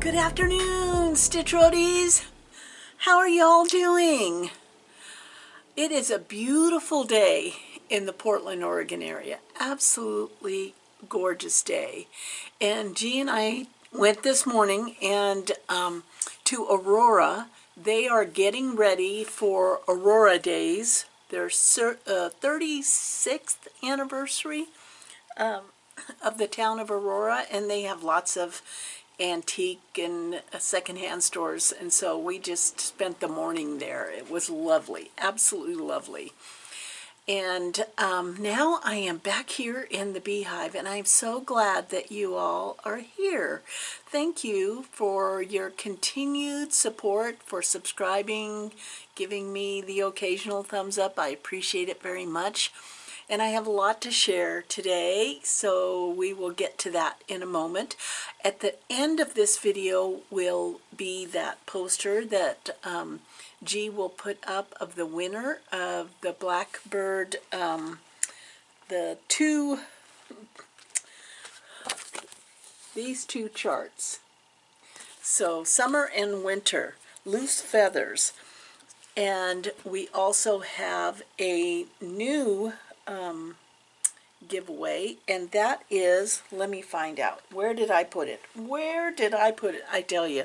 Good afternoon, Stitch Roadies. How are y'all doing? It is a beautiful day in the Portland, Oregon area. Absolutely gorgeous day. And G and I went this morning and to Aurora. They are getting ready for Aurora Days, their 36th anniversary of the town of Aurora, and they have lots of antique and secondhand stores, and so we just spent the morning there. It was lovely, absolutely lovely. And now I am back here in the beehive, and I'm so glad that you all are here. Thank you for your continued support, for subscribing, giving me the occasional thumbs up. I appreciate it very much. And I have a lot to share today, so we will get to that in a moment. At the end of this video will be that poster that G will put up of the winner of the Blackbird, these two charts. So summer and winter, loose feathers. And we also have a new giveaway, and that is, let me find out, where did I put it? I tell you,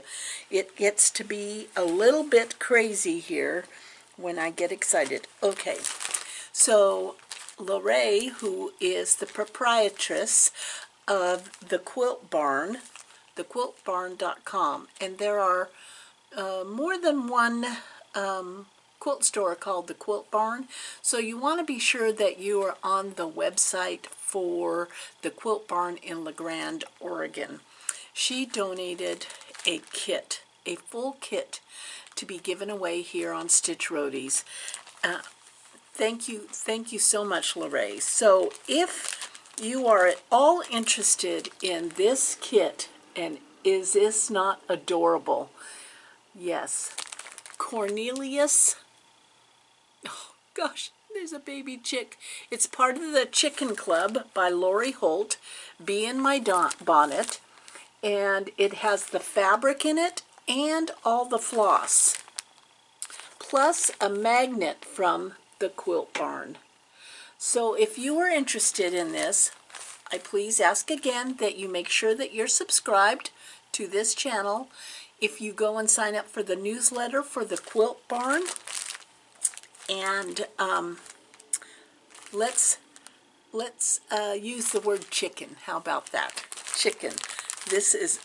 it gets to be a little bit crazy here when I get excited. Okay, so Lorraine, who is the proprietress of the Quilt Barn, thequiltbarn.com, and there are more than one quilt store called the Quilt Barn, so you want to be sure that you are on the website for the Quilt Barn in La Grande, Oregon. She donated a kit, a full kit, to be given away here on Stitch Roadies. Thank you so much, Lorraine. So if you are at all interested in this kit, and is this not adorable? Yes, Cornelius. Oh gosh, there's a baby chick. It's part of the Chicken Club by Lori Holt, Bee in My Bonnet, and it has the fabric in it and all the floss, plus a magnet from the Quilt Barn. So if you are interested in this, I please ask again that you make sure that you're subscribed to this channel. If you go and sign up for the newsletter for the Quilt Barn, and let's use the word chicken. How about that? Chicken. This is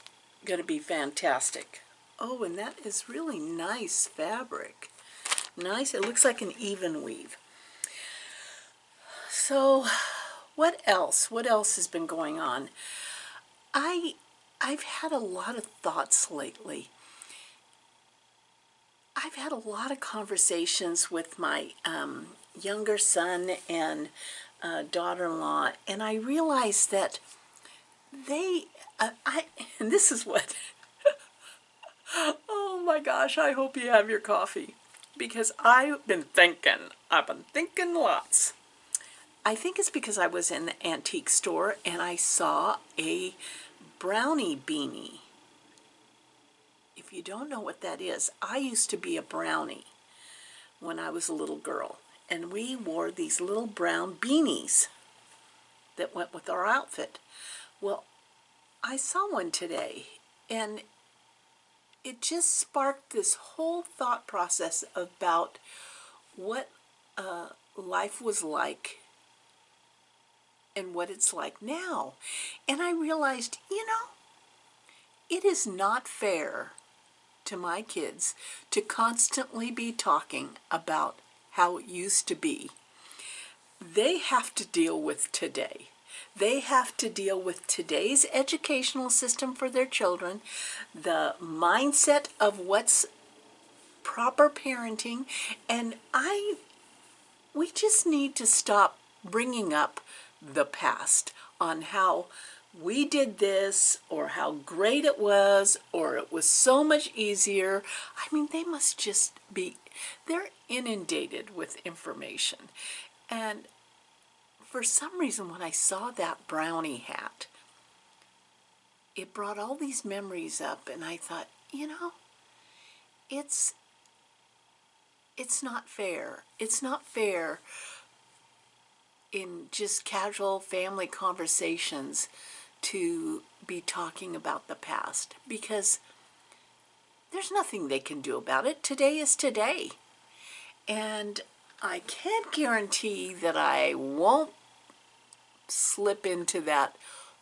going to be fantastic. Oh, and that is really nice fabric. Nice. It looks like an even weave. So, what else? What else has been going on? I've had a lot of thoughts lately. I've had a lot of conversations with my younger son and daughter-in-law, and I realized that and this is what, oh my gosh, I hope you have your coffee, because I've been thinking lots. I think it's because I was in the antique store and I saw a brownie beanie. If you don't know what that is, I used to be a brownie when I was a little girl, and we wore these little brown beanies that went with our outfit. Well, I saw one today, and it just sparked this whole thought process about what life was like and what it's like now. And I realized, it is not fair to my kids to constantly be talking about how it used to be. They have to deal with today. They have to deal with today's educational system for their children, the mindset of what's proper parenting, and we just need to stop bringing up the past on how we did this, or how great it was, or it was so much easier. I mean, they must just be, they're inundated with information. And for some reason, when I saw that brownie hat, it brought all these memories up, and I thought, it's not fair. It's not fair in just casual family conversations to be talking about the past, because there's nothing they can do about it. Today is today. And I can't guarantee that I won't slip into that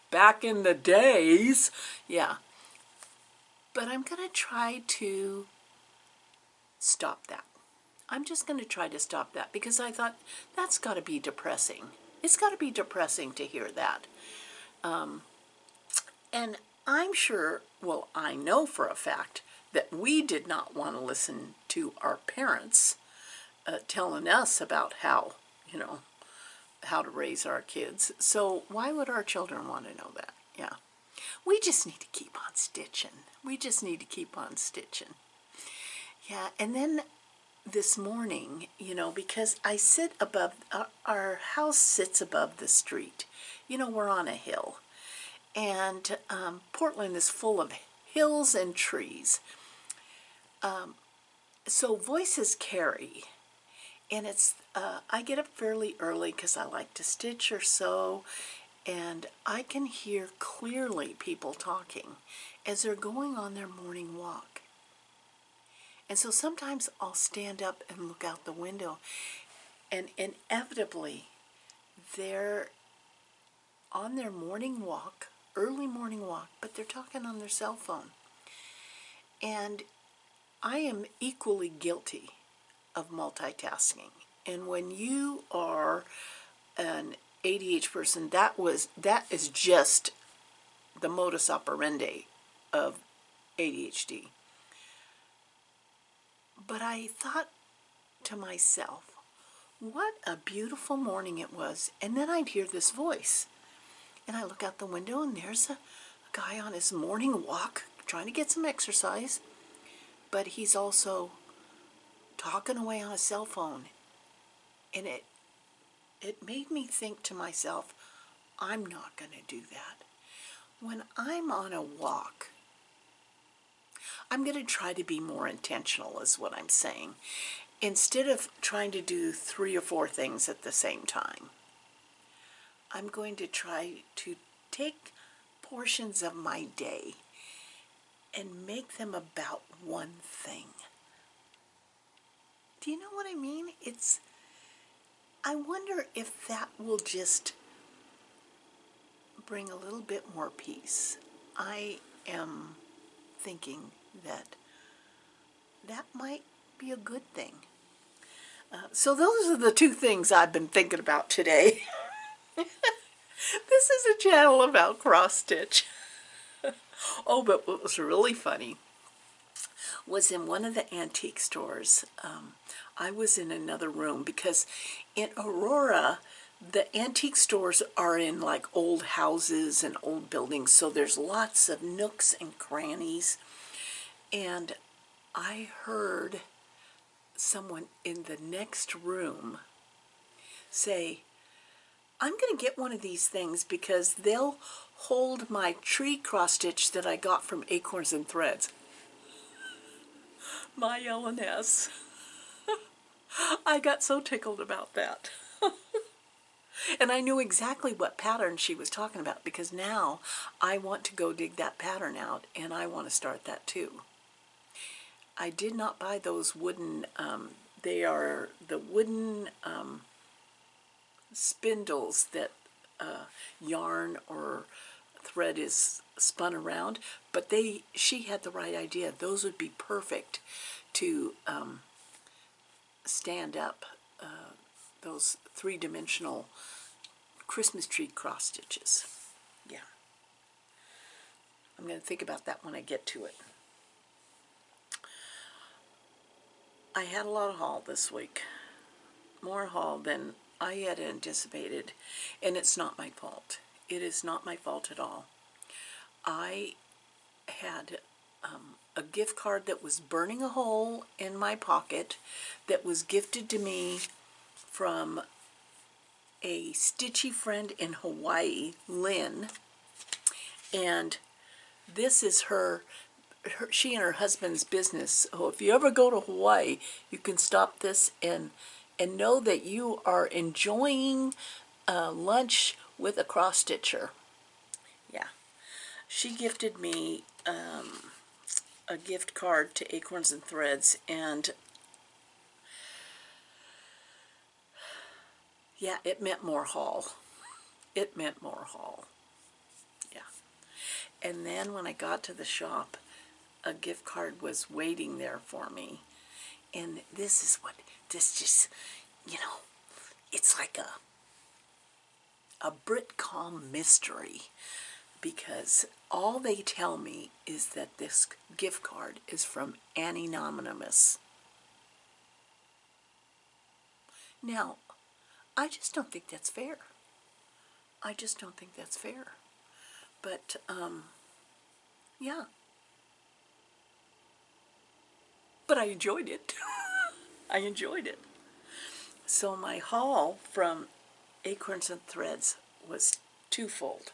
back in the days. Yeah. But I'm going to try to stop that. I'm just going to try to stop that, because I thought that's got to be depressing. It's got to be depressing to hear that. And I'm sure, well, I know for a fact that we did not want to listen to our parents telling us about how to raise our kids. So why would our children want to know that? Yeah. We just need to keep on stitching. We just need to keep on stitching. Yeah, and then this morning, because I sit above, our house sits above the street. We're on a hill. And Portland is full of hills and trees. So voices carry. And I get up fairly early because I like to stitch or sew. And I can hear clearly people talking as they're going on their morning walk. And so sometimes I'll stand up and look out the window, and inevitably they're on their morning walk, early morning walk, but they're talking on their cell phone. And I am equally guilty of multitasking. And when you are an ADHD person, that is just the modus operandi of ADHD. But I thought to myself, what a beautiful morning it was. And then I'd hear this voice. And I look out the window, and there's a guy on his morning walk trying to get some exercise. But he's also talking away on a cell phone. And it made me think to myself, I'm not going to do that. When I'm on a walk, I'm going to try to be more intentional, is what I'm saying. Instead of trying to do 3 or 4 things at the same time, I'm going to try to take portions of my day and make them about one thing. Do you know what I mean? I wonder if that will just bring a little bit more peace. I am thinking that might be a good thing. So those are the 2 things I've been thinking about today. This is a channel about cross stitch. Oh, but what was really funny was in one of the antique stores. I was in another room because in Aurora, the antique stores are in like old houses and old buildings, so there's lots of nooks and crannies. And I heard someone in the next room say, I'm going to get one of these things because they'll hold my tree cross stitch that I got from Acorns and Threads. My LNS. I got so tickled about that. And I knew exactly what pattern she was talking about, because now I want to go dig that pattern out, and I want to start that too. I did not buy those wooden, they are the wooden spindles that yarn or thread is spun around, but she had the right idea. Those would be perfect to stand up those 3-dimensional Christmas tree cross stitches. Yeah. I'm going to think about that when I get to it. I had a lot of haul this week. More haul than I had anticipated, and it's not my fault. It is not my fault at all. I had a gift card that was burning a hole in my pocket that was gifted to me from a stitchy friend in Hawaii, Lynn, and This is she and her husband's business. So if you ever go to Hawaii, you can stop this and know that you are enjoying lunch with a cross stitcher. Yeah, she gifted me a gift card to Acorns and Threads, and yeah, it meant more haul. It meant more haul. Yeah. And then when I got to the shop, a gift card was waiting there for me. And this just, it's like a Britcom mystery, because all they tell me is that this gift card is from Anonymous. Now, I just don't think that's fair. I just don't think that's fair. But, yeah. But I enjoyed it. I enjoyed it. So my haul from Acorns and Threads was twofold.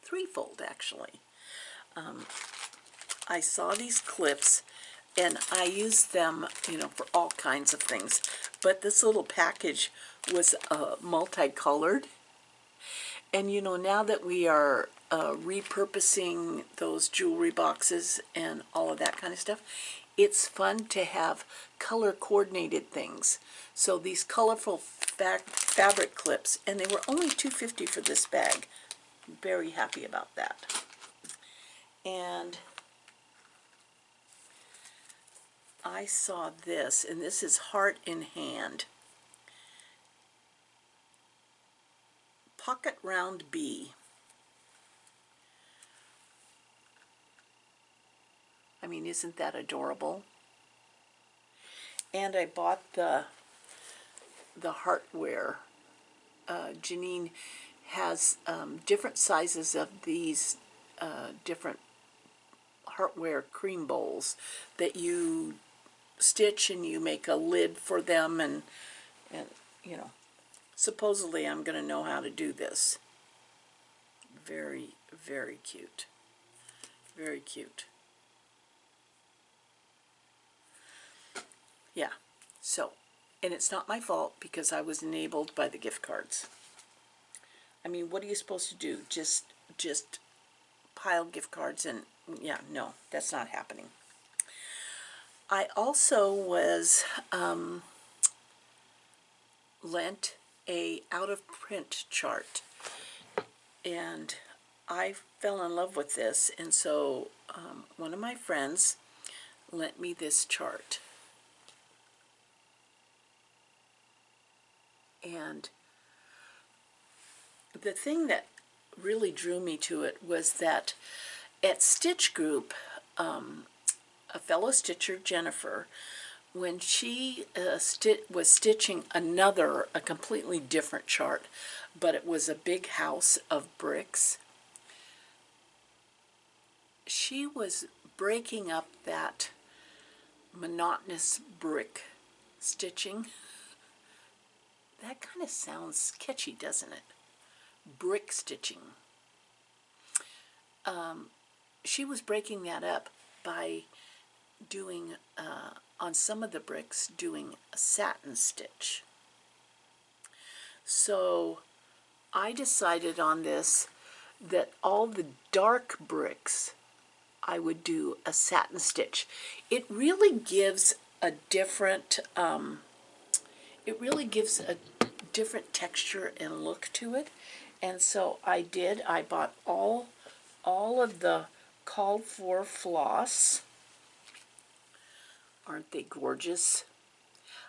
Threefold, actually. I saw these clips, and I used them, for all kinds of things. But this little package was multicolored. And, now that we are repurposing those jewelry boxes and all of that kind of stuff, it's fun to have color-coordinated things. So these colorful fabric clips, and they were only $2.50 for this bag. Very happy about that. And I saw this, and this is Heart in Hand. Pocket Round Bee. I mean, isn't that adorable? And I bought the heartware. Janine has different sizes of these different heartware cream bowls that you stitch, and you make a lid for them, and supposedly I'm going to know how to do this. Very, very cute. Very cute. Yeah, so, and it's not my fault because I was enabled by the gift cards. I mean, what are you supposed to do? Just pile gift cards and, yeah, no, that's not happening. I also was lent a out-of-print chart, and I fell in love with this, and so one of my friends lent me this chart. And the thing that really drew me to it was that at Stitch Group, a fellow stitcher, Jennifer, when she was stitching a completely different chart, but it was a big house of bricks, she was breaking up that monotonous brick stitching. That kind of sounds catchy, doesn't it? Brick stitching. She was breaking that up by doing, on some of the bricks, doing a satin stitch. So I decided on this that all the dark bricks I would do a satin stitch. It really gives a different texture and look to it. And so I did. I bought all of the called for floss. Aren't they gorgeous?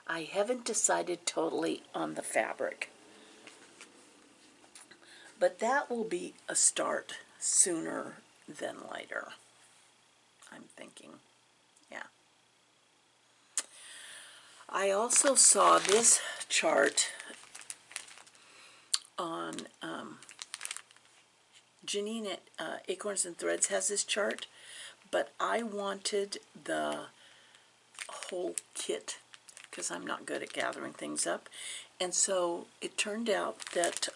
I haven't decided totally on the fabric, but that will be a start sooner than later, I'm thinking. Yeah. I also saw this chart on Janine at Acorns and Threads has this chart, but I wanted the whole kit because I'm not good at gathering things up. And so it turned out that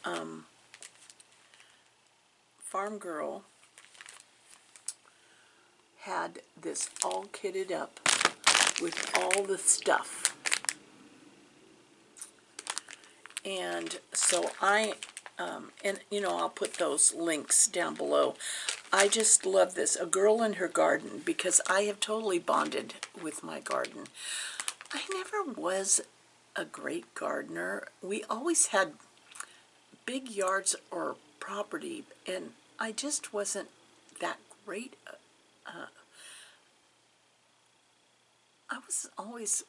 Farm Girl had this all kitted up with all the stuff. And so and you know, I'll put those links down below. I just love this, A Girl in Her Garden, because I have totally bonded with my garden. I never was a great gardener. We always had big yards or property, and I just wasn't that great. I was always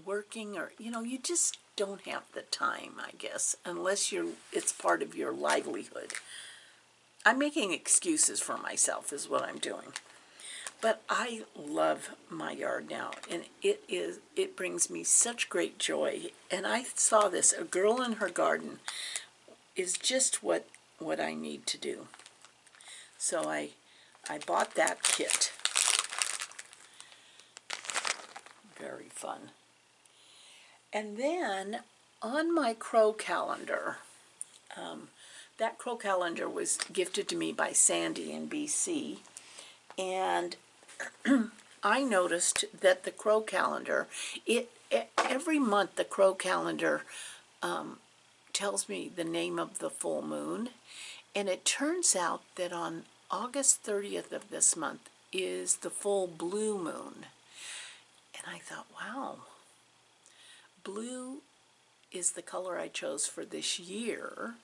working, or you know, you just don't have the time, I guess, unless it's part of your livelihood. I'm making excuses for myself is what I'm doing. But I love my yard now, and it brings me such great joy. And I saw this, A Girl in Her Garden, is just what I need to do. So I bought that kit. Very fun. And then on my crow calendar, that crow calendar was gifted to me by Sandy in BC, and I noticed that the crow calendar, every month the crow calendar tells me the name of the full moon, and it turns out that on August 30th of this month is the full blue moon. And I thought, wow, blue is the color I chose for this year,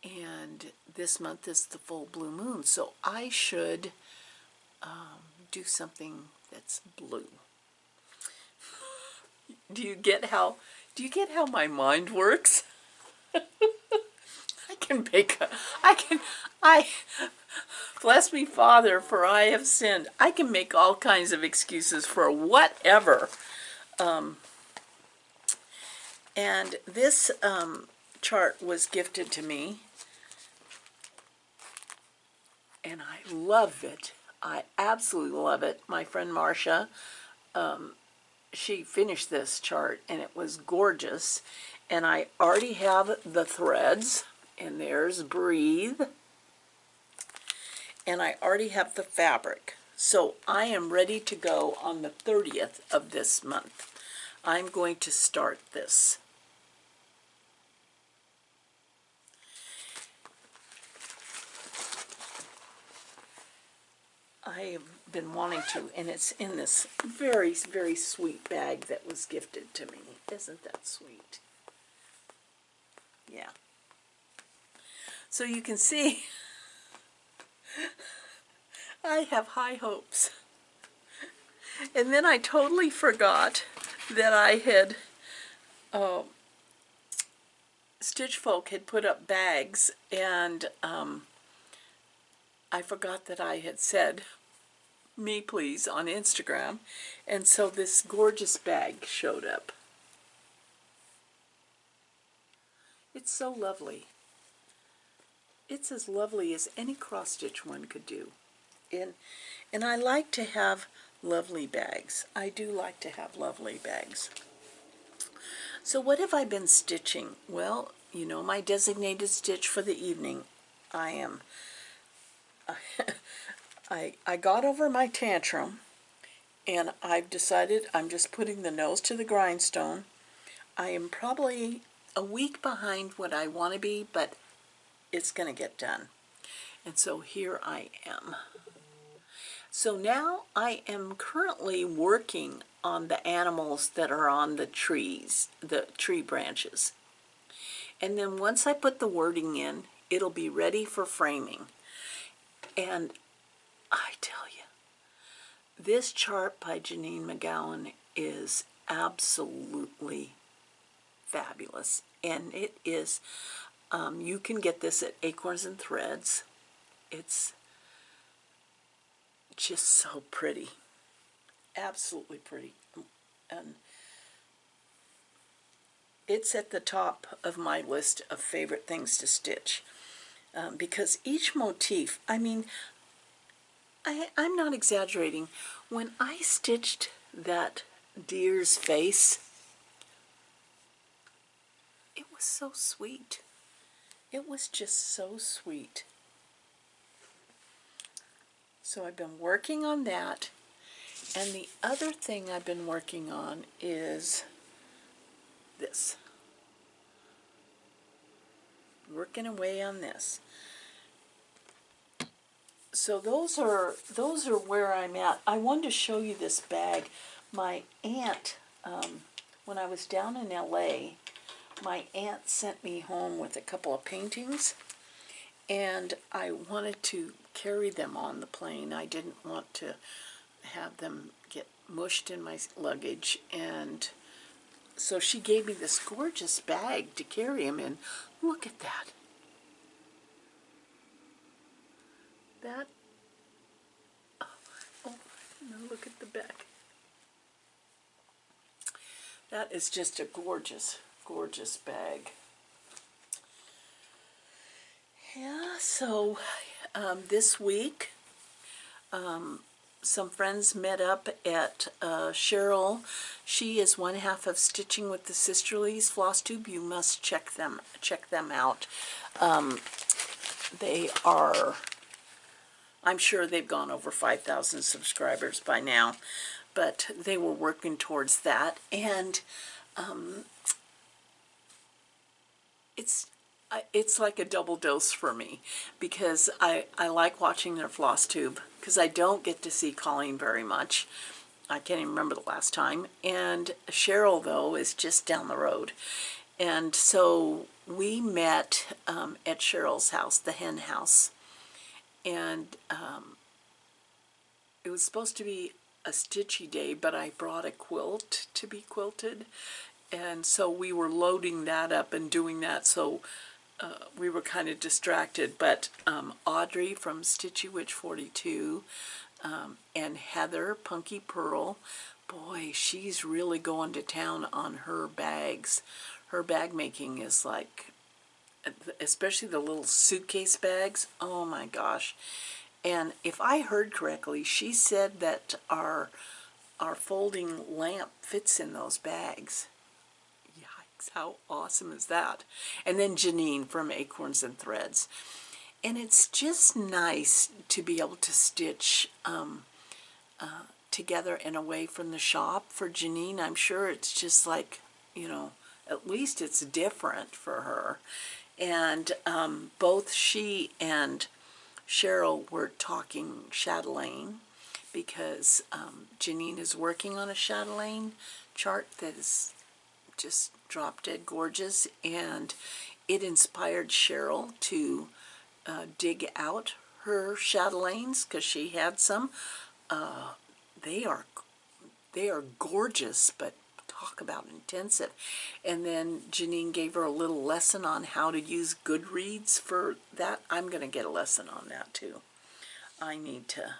and this month is the full blue moon, so I should do something that's blue. Do you get how my mind works? I bless me, Father, for I have sinned. I can make all kinds of excuses for whatever. And this chart was gifted to me, and I love it. I absolutely love it. My friend Marcia, she finished this chart, and it was gorgeous. And I already have the threads, and there's Breathe. And I already have the fabric. So I am ready to go on the 30th of this month. I'm going to start this. I have been wanting to, and it's in this very, very sweet bag that was gifted to me. Isn't that sweet? Yeah. So you can see, I have high hopes. And then I totally forgot that I had, Stitch Folk had put up bags, and I forgot that I had said, me please, on Instagram, and so this gorgeous bag showed up. It's so lovely. It's as lovely as any cross-stitch one could do. And I like to have lovely bags. I do like to have lovely bags. So what have I been stitching? Well, you know, my designated stitch for the evening. I got over my tantrum, and I've decided I'm just putting the nose to the grindstone. I am probably a week behind what I want to be, but it's going to get done. And so here I am. So now I am currently working on the animals that are on the trees, the tree branches. And then once I put the wording in, it'll be ready for framing. And I tell you, this chart by Janine McGowan is absolutely fabulous. And it is, you can get this at Acorns and Threads. It's just so pretty. Absolutely pretty. And it's at the top of my list of favorite things to stitch. Because each motif, I mean, I'm not exaggerating. When I stitched that deer's face, it was so sweet. It was just so sweet. So I've been working on that. And the other thing I've been working on is this. Working away on this. So those are where I'm at. I wanted to show you this bag. My aunt, when I was down in LA, my aunt sent me home with a couple of paintings, and I wanted to carry them on the plane. I didn't want to have them get mushed in my luggage, and so she gave me this gorgeous bag to carry them in. Look at that. That, oh, now look at the back. That is just a gorgeous, gorgeous bag. Yeah, so this week, some friends met up at Cheryl. She is one half of Stitching with the Sisterlies Flosstube. You must check them out. They are, I'm sure they've gone over 5,000 subscribers by now, but they were working towards that, and it's like a double dose for me, because I like watching their floss tube, because I don't get to see Colleen very much. I can't even remember the last time. And Cheryl, though, is just down the road. And so we met at Cheryl's house, the hen house. And it was supposed to be a stitchy day, but I brought a quilt to be quilted. And so we were loading that up and doing that, so we were kind of distracted. But Audrey from Stitchy Witch 42 and Heather, Punky Pearl, boy, she's really going to town on her bags. Her bag making is like, especially the little suitcase bags, oh my gosh. And if I heard correctly, she said that our folding lamp fits in those bags. Yikes, how awesome is that? And then Janine from Acorns and Threads. And it's just nice to be able to stitch together and away from the shop. For Janine, I'm sure it's just like, you know, at least it's different for her. And both she and Cheryl were talking chatelaine, because Janine is working on a chatelaine chart that is just drop dead gorgeous, and it inspired Cheryl to dig out her chatelaines, because she had some. They are gorgeous, but talk about intensive. And then Janine gave her a little lesson on how to use Goodreads for that. I'm going to get a lesson on that too. I need to,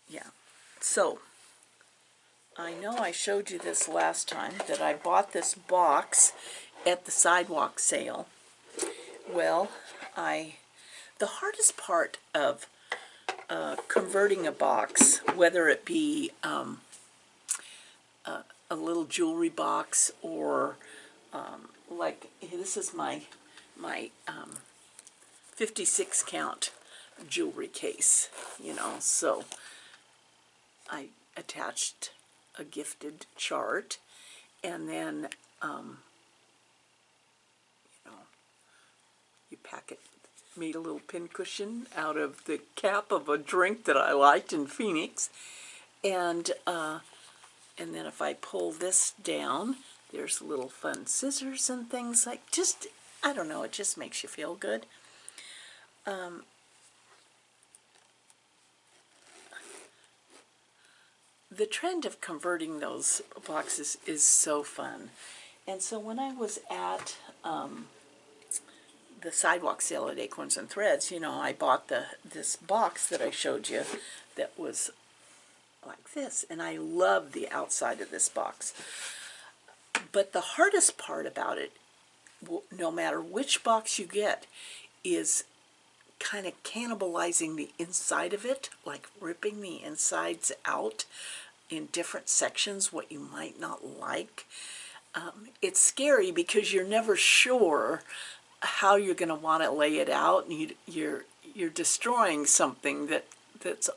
yeah. So, I know I showed you this last time, that I bought this box at the sidewalk sale. Well, the hardest part of converting a box, whether it be a little jewelry box, or like this is my 56 count jewelry case, you know, so I attached a gifted chart, and then you know, you pack it. Made a little pincushion out of the cap of a drink that I liked in Phoenix, and then if I pull this down, there's little fun scissors and things, like, just, I don't know, it just makes you feel good. The trend of converting those boxes is so fun. And so when I was at the sidewalk sale at Acorns and Threads, you know, I bought this box that I showed you that was like this, and I love the outside of this box. But the hardest part about it, no matter which box you get, is kind of cannibalizing the inside of it, like ripping the insides out in different sections, what you might not like. It's scary because you're never sure how you're going to want to lay it out, and you're destroying something that's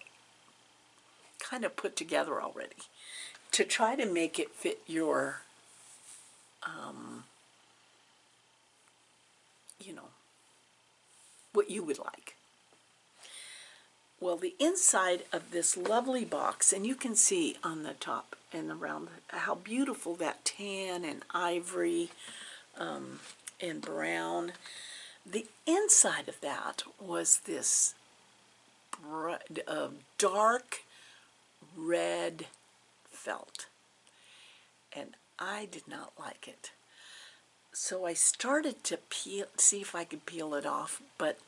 kind of put together already to try to make it fit your you know, what you would like. Well, the inside of this lovely box, and you can see on the top and around how beautiful that tan and ivory and brown. The inside of that was this dark red felt, and I did not like it. So I started to see if I could peel it off, but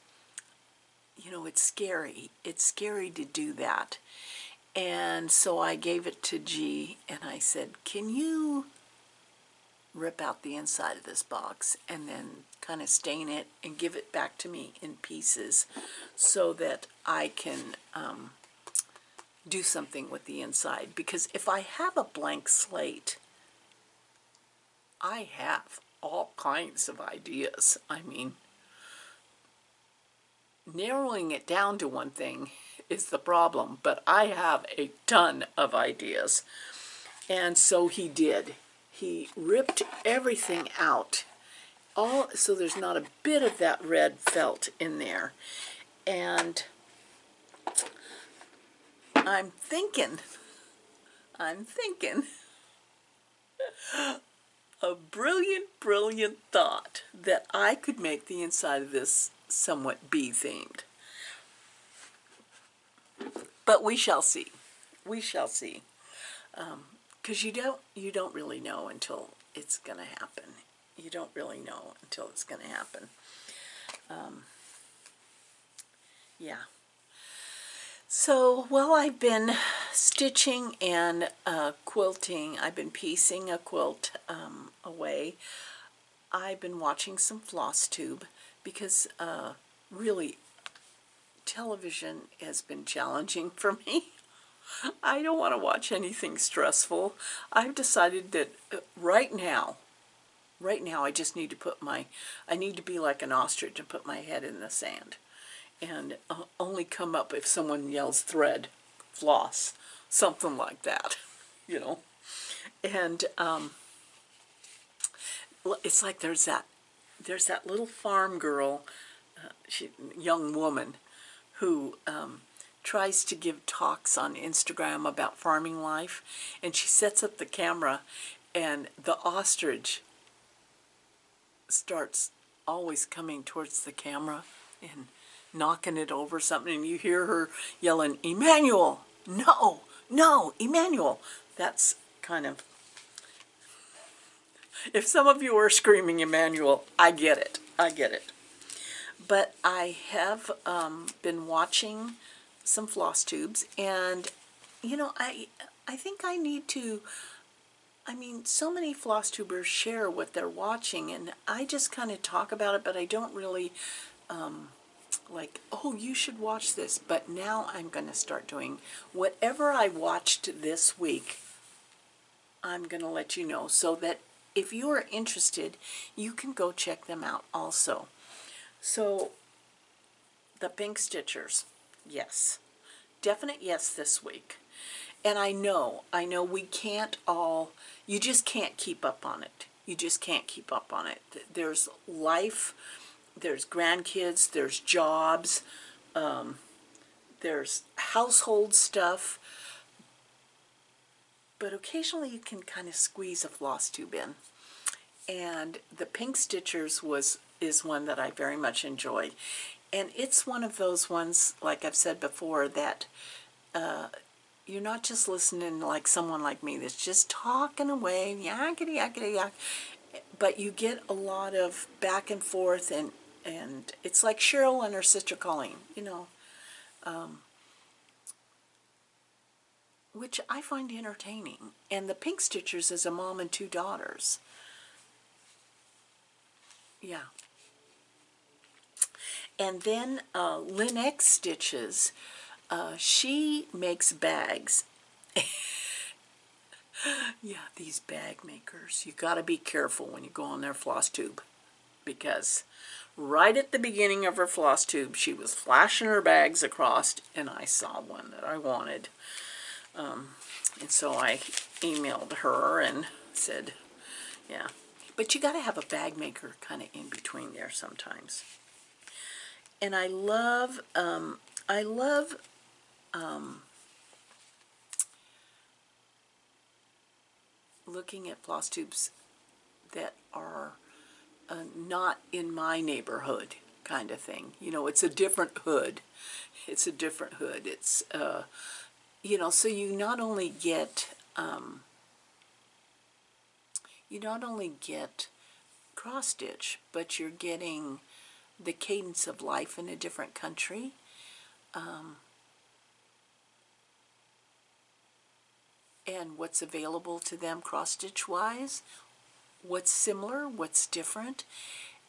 you know, it's scary. It's scary to do that. And so I gave it to G and I said, can you rip out the inside of this box and then kind of stain it and give it back to me in pieces so that I can do something with the inside? Because if I have a blank slate, I have all kinds of ideas. I mean, narrowing it down to one thing is the problem, but I have a ton of ideas. And so he did. He ripped everything out, so there's not a bit of that red felt in there. And I'm thinking a brilliant thought that I could make the inside of this somewhat bee themed. But we shall see. We shall see. Because you don't really know until it's going to happen. You don't really know until it's going to happen. Yeah. So, well, I've been stitching and quilting. I've been piecing a quilt away. I've been watching some Flosstube because really television has been challenging for me. I don't want to watch anything stressful. I've decided that right now I just need to I need to be like an ostrich and put my head in the sand and only come up if someone yells thread, floss, something like that, you know. And it's like there's that little farm girl, young woman, who tries to give talks on Instagram about farming life, and she sets up the camera, and the ostrich starts always coming towards the camera and knocking it over something, and you hear her yelling, "Emmanuel, no, no, Emmanuel." That's kind of, if some of you are screaming Emmanuel, I get it. I get it. But I have been watching some Flosstubes, and you know, I think I need to. I mean, so many Flosstubers share what they're watching, and I just kind of talk about it, but I don't really like, oh, you should watch this. But now I'm going to start doing whatever I watched this week. I'm going to let you know so that if you are interested, you can go check them out also. So, the Pink Stitchers, yes. Definite yes this week. And I know we can't all, you just can't keep up on it. You just can't keep up on it. There's life, there's grandkids, there's jobs, there's household stuff. But occasionally you can kind of squeeze a Flosstube in. And the Pink Stitchers is one that I very much enjoyed. And it's one of those ones, like I've said before, that you're not just listening like someone like me that's just talking away, yakety, yakety, yak, but you get a lot of back and forth, and it's like Cheryl and her sister Colleen, you know, which I find entertaining. And the Pink Stitchers is a mom and two daughters. Yeah. And then Lynn X Stitches, she makes bags. Yeah, these bag makers. You got to be careful when you go on their Flosstube. because right at the beginning of her floss tube, she was flashing her bags across, and I saw one that I wanted. And so I emailed her and said, yeah. But you got to have a bag maker kind of in between there sometimes. And I love looking at floss tubes that are not in my neighborhood kind of thing. You know, it's a different hood. It's a different hood. It's, you know, so you not only get cross stitch, but you're getting the cadence of life in a different country. And what's available to them cross stitch wise, what's similar, what's different.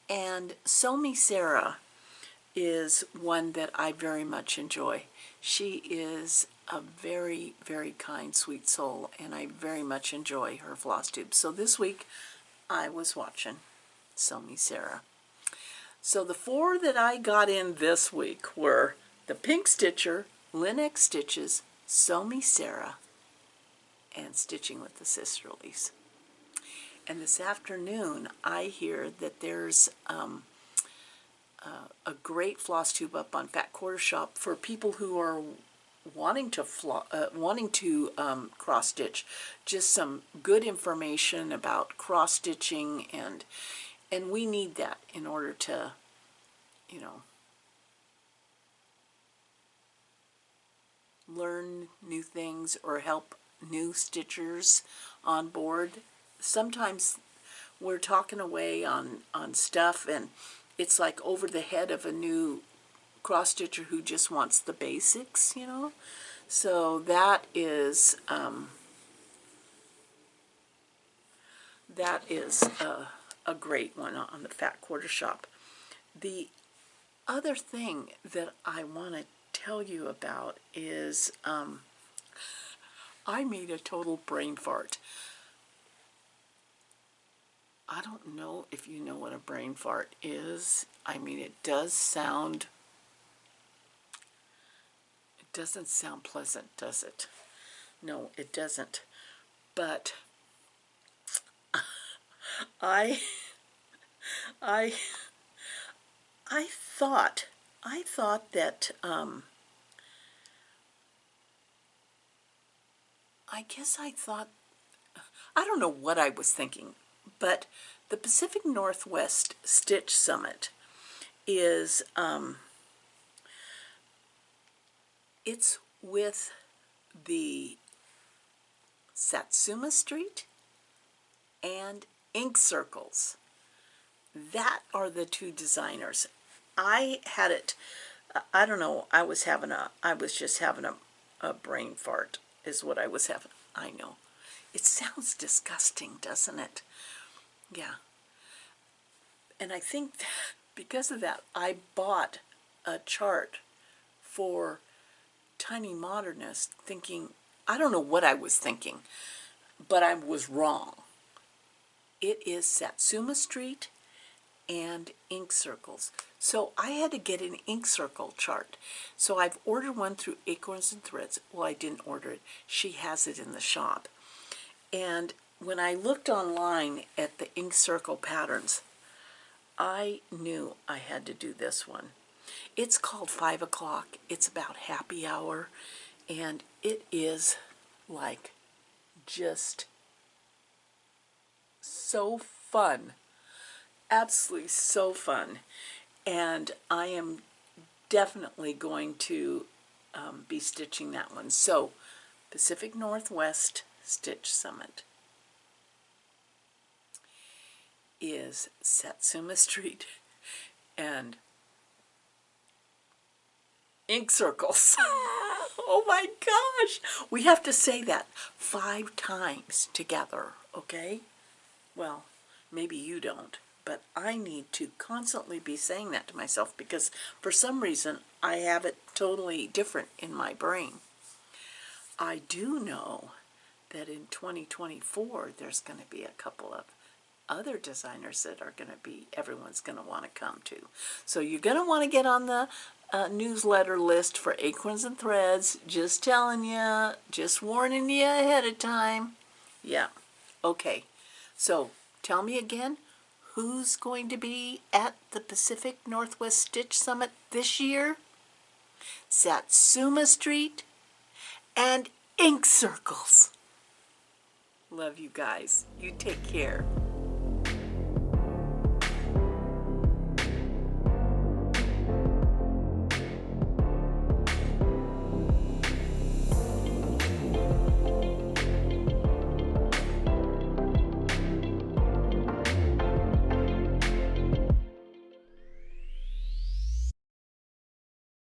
And Sew Me Sarah is one that I very much enjoy. She is a very, very kind, sweet soul, and I very much enjoy her floss tube. So this week I was watching Sew Me Sarah. So the 4 that I got in this week were the Pink Stitcher, Linux Stitches, Sew Me Sarah, and Stitching with the Sisterlies. And this afternoon I hear that there's a great floss tube up on Fat Quarter Shop for people who are wanting to cross stitch. Just some good information about cross stitching, and we need that in order to, you know, learn new things or help new stitchers on board. Sometimes we're talking away on stuff, and it's like over the head of a new cross stitcher who just wants the basics, you know. So that is a great one on the Fat Quarter Shop. The other thing that I want to tell you about is I made a total brain fart. I don't know if you know what a brain fart is. I mean, it doesn't sound pleasant, does it? No, it doesn't. But I thought that I don't know what I was thinking, but the Pacific Northwest Stitch Summit is it's with the Satsuma Street and Ink Circles. That are the 2 designers. I had it, I don't know, I was just having a brain fart is what I was having. I know. It sounds disgusting, doesn't it? Yeah. And I think because of that, I bought a chart for Tiny Modernist thinking, I don't know what I was thinking, but I was wrong. It is Satsuma Street and Ink Circles. So I had to get an Ink Circle chart. So I've ordered one through Acorns and Threads. Well, I didn't order it. She has it in the shop. And when I looked online at the Ink Circle patterns, I knew I had to do this one. It's called 5 o'clock. It's about happy hour. And it is like just so fun. Absolutely so fun. And I am definitely going to be stitching that one. So Pacific Northwest Stitch Summit is Satsuma Street and Ink Circles. Oh my gosh! We have to say that 5 times together, okay? Well, maybe you don't, but I need to constantly be saying that to myself because for some reason I have it totally different in my brain. I do know that in 2024 there's going to be a couple of other designers that are going to be, everyone's going to want to come to. So you're going to want to get on the newsletter list for Acorns and Threads. Just telling you, just warning you ahead of time. Yeah. Okay. So tell me again, who's going to be at the Pacific Northwest Stitch Summit this year? Satsuma Street and Ink Circles. Love you guys. You take care.